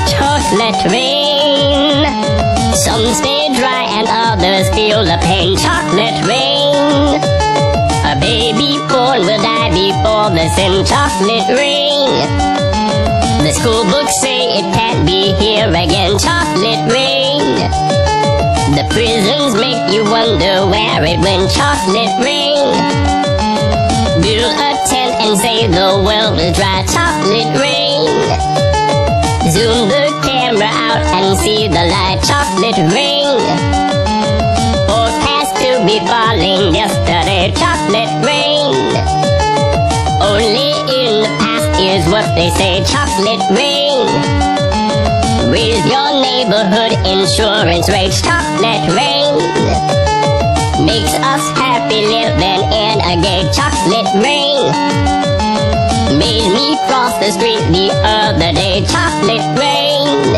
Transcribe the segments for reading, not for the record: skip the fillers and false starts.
Chocolate rain. Some stay dry and others feel the pain. Chocolate rain. A baby born will die before the sin. Chocolate rain. The school books say it can't be here again. Chocolate rain. The prisons make you wonder where it went. Chocolate rain. Build a tent and say the world will dry. Chocolate rain. Zoom the camera out and see the light. Chocolate rain. Forecast to be falling yesterday. Chocolate rain. Only in the past is what they say. Chocolate rain. Raise your neighborhood insurance rates. Chocolate rain. Makes us happy living in a gay. Chocolate rain. Made me cross the street the other day. Chocolate rain.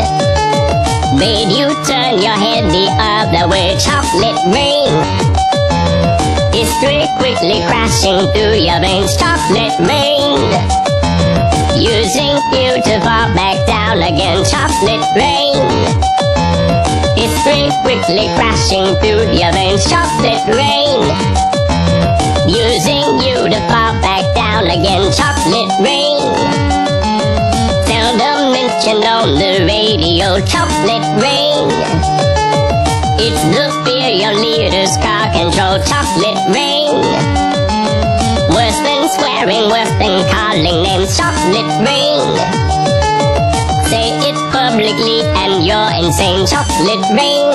Made you turn your head the other way. Chocolate rain. History quickly crashing through your veins. Chocolate rain. Using you to fall back down again. Chocolate rain. History quickly crashing through your veins. Chocolate rain. Using you to fall back down again. Chocolate rain. Seldom mentioned on the radio. Chocolate rain. It's the fear your leaders car control. Chocolate rain. Worse than swearing, worse than calling names. Chocolate rain. Say it publicly and you're insane. Chocolate rain.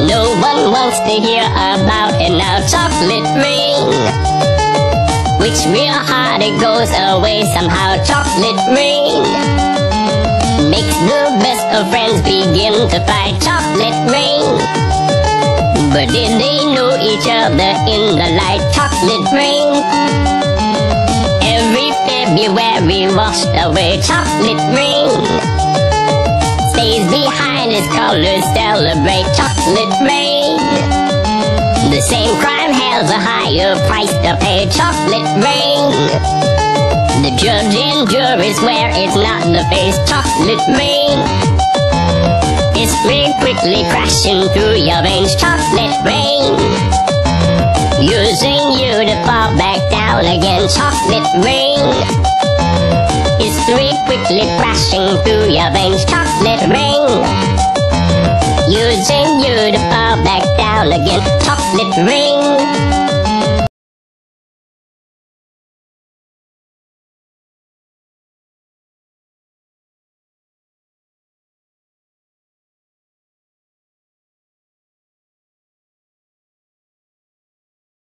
No one wants to hear about it now. Chocolate rain. Which real hard it goes away somehow. Chocolate rain. Makes the best of friends begin to fight. Chocolate rain. But did they know each other in the light? Chocolate rain. Every February washed away. Chocolate rain. Stays behind its colors, celebrate. Chocolate rain. The same crime has a higher price to pay. Chocolate rain. The judge and jury swear it's not the face. Chocolate rain. History quickly crashing through your veins. Chocolate rain. Using you to fall back down again. Chocolate rain. History quickly crashing through your veins. Chocolate rain. Using you to fall back down again. Chocolate rain.